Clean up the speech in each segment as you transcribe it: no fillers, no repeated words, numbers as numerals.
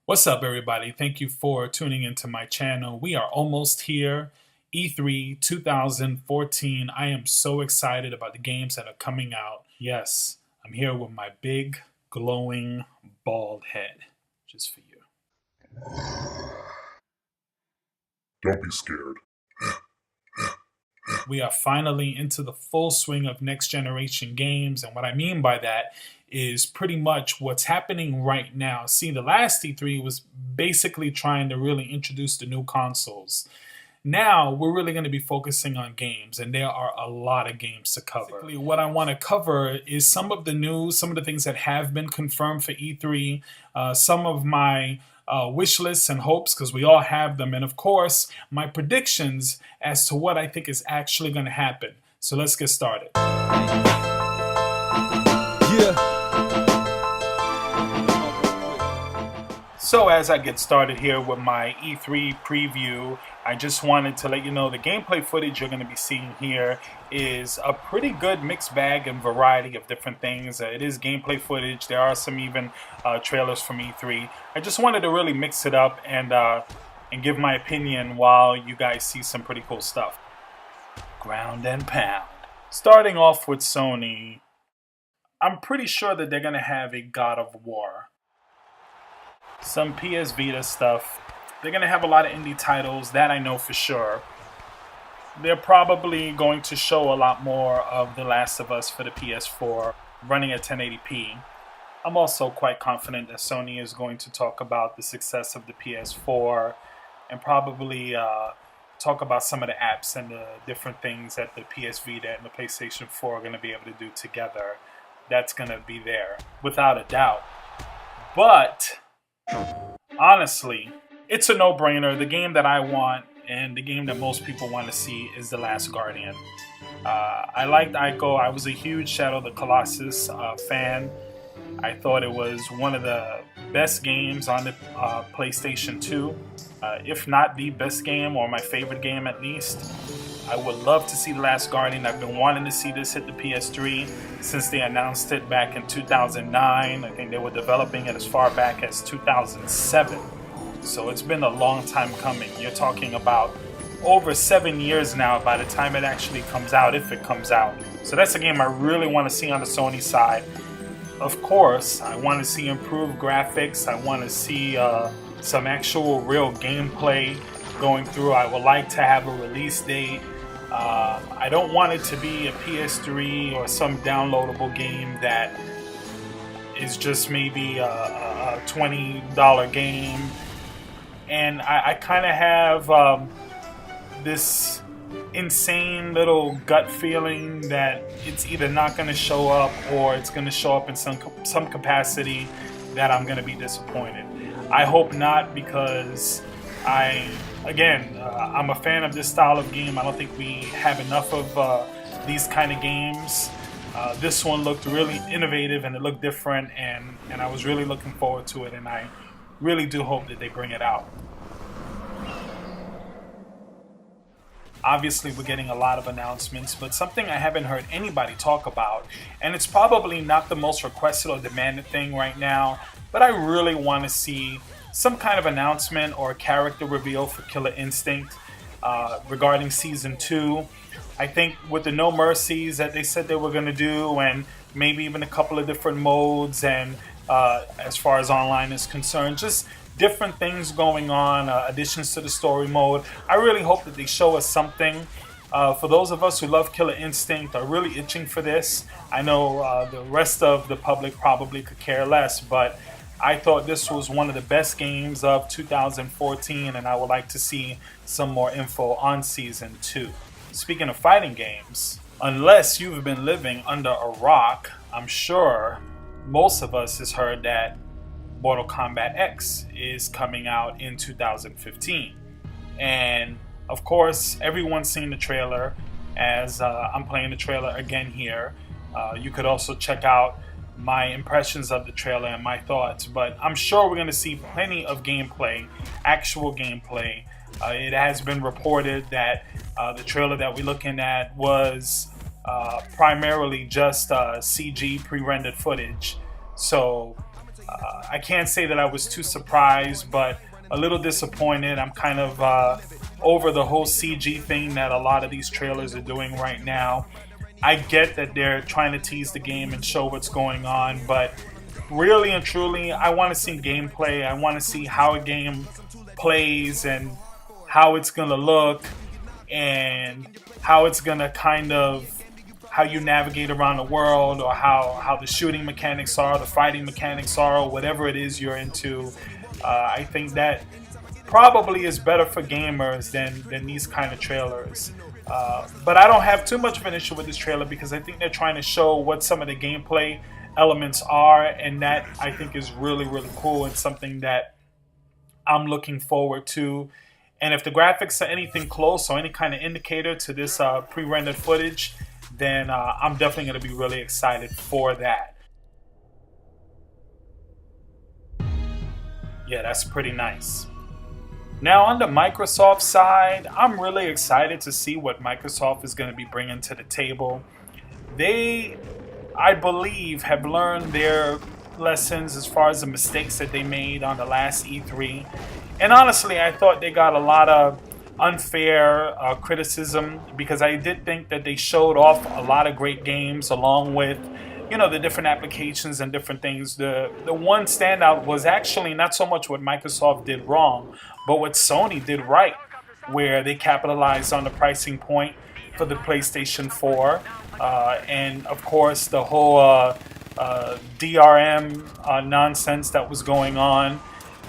What's up, everybody? Thank you for tuning into my channel. We are almost here. E3 2014. I am so excited about the games that are coming out. Yes, I'm here with my big, glowing, bald head. Just for you. Don't be scared. We are finally into the full swing of next generation games. And what I mean by that is pretty much what's happening right now. See, the last E3 was basically trying to really introduce the new consoles. Now we're really going to be focusing on games, and there are a lot of games to cover. Basically, what I want to cover is some of the news, some of the things that have been confirmed for E3, some of my wish lists and hopes, because we all have them, and of course, my predictions as to what I think is actually going to happen. So let's get started. Yeah. So as I get started here with my E3 preview, I just wanted to let you know the gameplay footage you're going to be seeing here is a pretty good mixed bag and variety of different things. It is gameplay footage. There are some even trailers from E3. I just wanted to really mix it up and give my opinion while you guys see some pretty cool stuff. Ground and pound. Starting off with Sony, I'm pretty sure that they're going to have a God of War. Some PS Vita stuff. They're going to have a lot of indie titles, that I know for sure. They're probably going to show a lot more of The Last of Us for the PS4 running at 1080p. I'm also quite confident that Sony is going to talk about the success of the PS4 and probably talk about some of the apps and the different things that the PS Vita and the PlayStation 4 are going to be able to do together. That's going to be there, without a doubt. But honestly, it's a no-brainer. The game that I want and the game that most people want to see is The Last Guardian. I liked Ico. I was a huge Shadow of the Colossus fan. I thought it was one of the best games on the PlayStation 2, if not the best game or my favorite game at least. I would love to see The Last Guardian. I've been wanting to see this hit the PS3 since they announced it back in 2009. I think they were developing it as far back as 2007. So it's been a long time coming. You're talking about over 7 years now by the time it actually comes out, if it comes out. So that's a game I really want to see on the Sony side. Of course, I want to see improved graphics. I want to see some actual real gameplay going through. I would like to have a release date. I don't want it to be a PS3 or some downloadable game that is just maybe a $20 game. And I kind of have this insane little gut feeling that it's either not going to show up or it's going to show up in some capacity that I'm going to be disappointed. I hope not, because I'm a fan of this style of game. I don't think we have enough of these kind of games. This one looked really innovative and it looked different, and I was really looking forward to it, and I really do hope that they bring it out. Obviously, we're getting a lot of announcements, but something I haven't heard anybody talk about, and it's probably not the most requested or demanded thing right now, but I really want to see some kind of announcement or character reveal for Killer Instinct regarding Season 2. I think with the No Mercies that they said they were going to do, and maybe even a couple of different modes, and as far as online is concerned, just different things going on, additions to the story mode. I really hope that they show us something. For those of us who love Killer Instinct, are really itching for this. I know the rest of the public probably could care less, but I thought this was one of the best games of 2014, and I would like to see some more info on Season 2. Speaking of fighting games, unless you've been living under a rock, I'm sure most of us has heard that Mortal Kombat X is coming out in 2015. And of course, everyone's seen the trailer, as I'm playing the trailer again here. You could also check out my impressions of the trailer and my thoughts, but I'm sure we're going to see plenty of gameplay, actual gameplay. It has been reported that the trailer that we're looking at was primarily just CG pre-rendered footage. So I can't say that I was too surprised, but a little disappointed. I'm kind of over the whole CG thing that a lot of these trailers are doing right now. I get that they're trying to tease the game and show what's going on, but really and truly, I want to see gameplay. I want to see how a game plays and how it's going to look and how it's going to kind of how you navigate around the world, or how the shooting mechanics are, the fighting mechanics are, or whatever it is you're into. I think that probably is better for gamers than these kind of trailers. But I don't have too much of an issue with this trailer because I think they're trying to show what some of the gameplay elements are, and that I think is really, really cool and something that I'm looking forward to. And if the graphics are anything close or any kind of indicator to this pre-rendered footage, then I'm definitely going to be really excited for that. Yeah, that's pretty nice. Now on the Microsoft side, I'm really excited to see what Microsoft is going to be bringing to the table. They, I believe, have learned their lessons as far as the mistakes that they made on the last E3. And honestly, I thought they got a lot of unfair criticism because I did think that they showed off a lot of great games along with, the different applications and different things. The one standout was actually not so much what Microsoft did wrong, but what Sony did right, where they capitalized on the pricing point for the PlayStation 4. And of course, the whole DRM nonsense that was going on,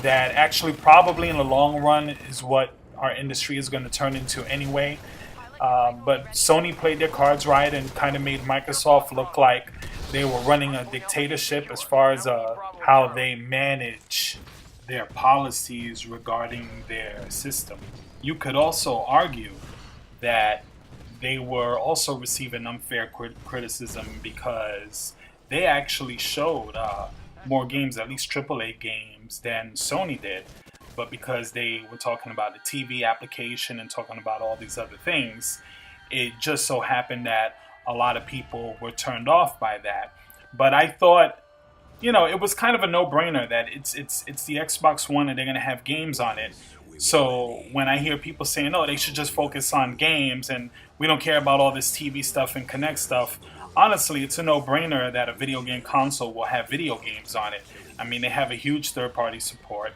that actually probably in the long run is what our industry is going to turn into anyway. But Sony played their cards right and kind of made Microsoft look like they were running a dictatorship as far as how they manage their policies regarding their system. You could also argue that they were also receiving unfair criticism because they actually showed more games, at least AAA games, than Sony did. But because they were talking about the TV application and talking about all these other things, it just so happened that a lot of people were turned off by that. But I thought, it was kind of a no-brainer that it's the Xbox One and they're going to have games on it. So when I hear people saying, oh, they should just focus on games and we don't care about all this TV stuff and Kinect stuff, honestly, it's a no-brainer that a video game console will have video games on it. I mean, they have a huge third-party support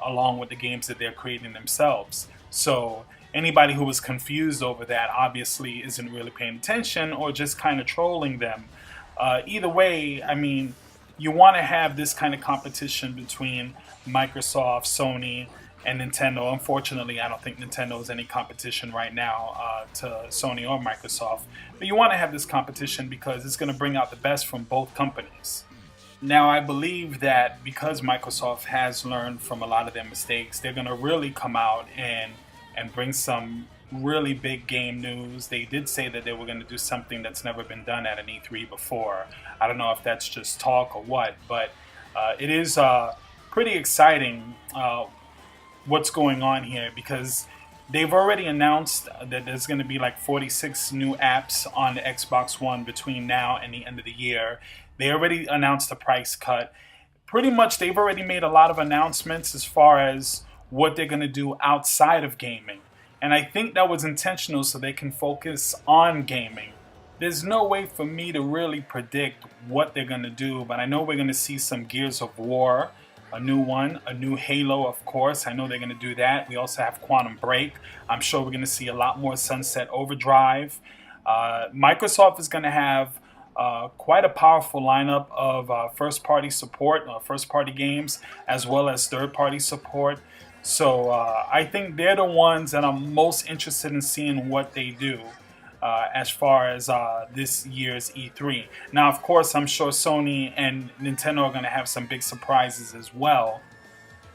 along with the games that they're creating themselves. So anybody who was confused over that obviously isn't really paying attention or just kind of trolling them. Either way, I mean, you want to have this kind of competition between Microsoft, Sony, and Nintendo. Unfortunately, I don't think Nintendo is any competition right now to Sony or Microsoft. But you want to have this competition because it's going to bring out the best from both companies. Now, I believe that because Microsoft has learned from a lot of their mistakes, they're going to really come out and bring some really big game news. They did say that they were going to do something that's never been done at an E3 before. I don't know if that's just talk or what, but it is pretty exciting what's going on here because they've already announced that there's going to be like 46 new apps on the Xbox One between now and the end of the year. They already announced a price cut. Pretty much they've already made a lot of announcements as far as what they're going to do outside of gaming. And I think that was intentional so they can focus on gaming. There's no way for me to really predict what they're going to do, but I know we're going to see some Gears of War, a new one, a new Halo, of course. I know they're going to do that. We also have Quantum Break. I'm sure we're going to see a lot more Sunset Overdrive. Microsoft is going to have quite a powerful lineup of first-party support, first-party games, as well as third-party support. So I think they're the ones that I'm most interested in seeing what they do as far as this year's E3. Now, of course, I'm sure Sony and Nintendo are going to have some big surprises as well.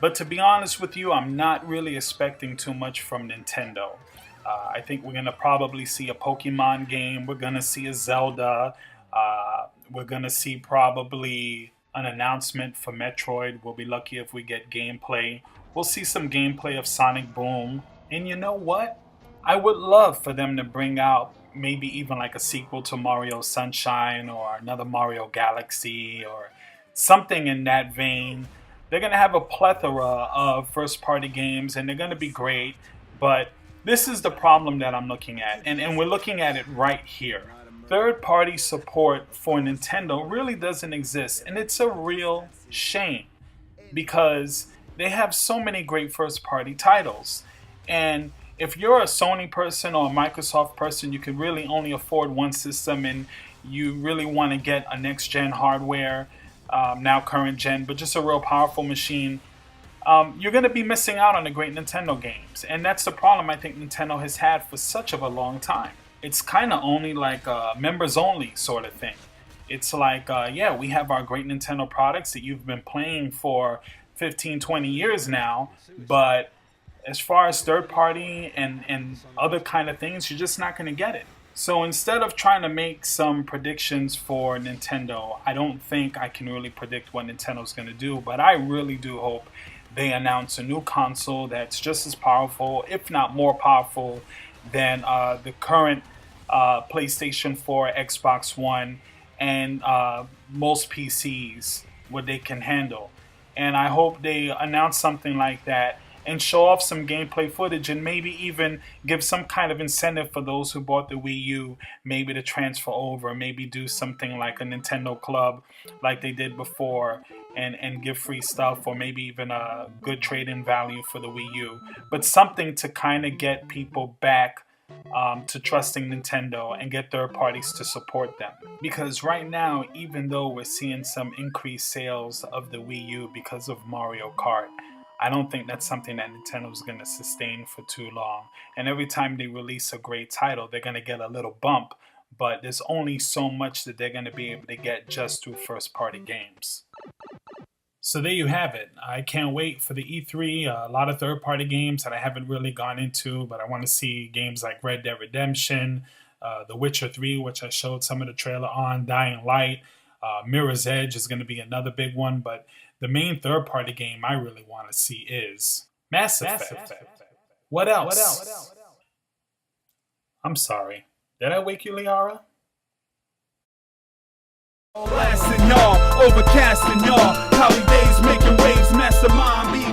But to be honest with you, I'm not really expecting too much from Nintendo. I think we're going to probably see a Pokemon game. We're going to see a Zelda. We're going to see probably an announcement for Metroid. We'll be lucky if we get gameplay. We'll see some gameplay of Sonic Boom. And you know what? I would love for them to bring out maybe even like a sequel to Mario Sunshine or another Mario Galaxy or something in that vein. They're going to have a plethora of first-party games, and they're going to be great. But this is the problem that I'm looking at, and we're looking at it right here. Third-party support for Nintendo really doesn't exist, and it's a real shame because they have so many great first-party titles. And if you're a Sony person or a Microsoft person, you can really only afford one system and you really want to get a next-gen hardware, now current gen, but just a real powerful machine, you're going to be missing out on the great Nintendo games. And that's the problem I think Nintendo has had for such of a long time. It's kind of only like a members-only sort of thing. It's like, yeah, we have our great Nintendo products that you've been playing for 15, 20 years now, but as far as third-party and other kind of things, you're just not going to get it. So instead of trying to make some predictions for Nintendo, I don't think I can really predict what Nintendo's going to do, but I really do hope they announce a new console that's just as powerful, if not more powerful, than the current PlayStation 4, Xbox One, and most PCs, what they can handle. And I hope they announce something like that and show off some gameplay footage and maybe even give some kind of incentive for those who bought the Wii U, maybe to transfer over, maybe do something like a Nintendo Club like they did before and give free stuff, or maybe even a good trade-in value for the Wii U. But something to kind of get people back to trusting Nintendo and get third parties to support them. Because right now, even though we're seeing some increased sales of the Wii U because of Mario Kart, I don't think that's something that Nintendo's going to sustain for too long. And every time they release a great title, they're going to get a little bump, but there's only so much that they're going to be able to get just through first-party games. So there you have it. I can't wait for the E3. A lot of third-party games that I haven't really gone into, but I want to see games like Red Dead Redemption, The Witcher 3, which I showed some of the trailer on, Dying Light, Mirror's Edge is going to be another big one, but the main third-party game I really want to see is Mass Effect. What else? I'm sorry. Did I wake you, Liara? Blasting y'all, overcasting y'all, cloudy days making waves, mastermind.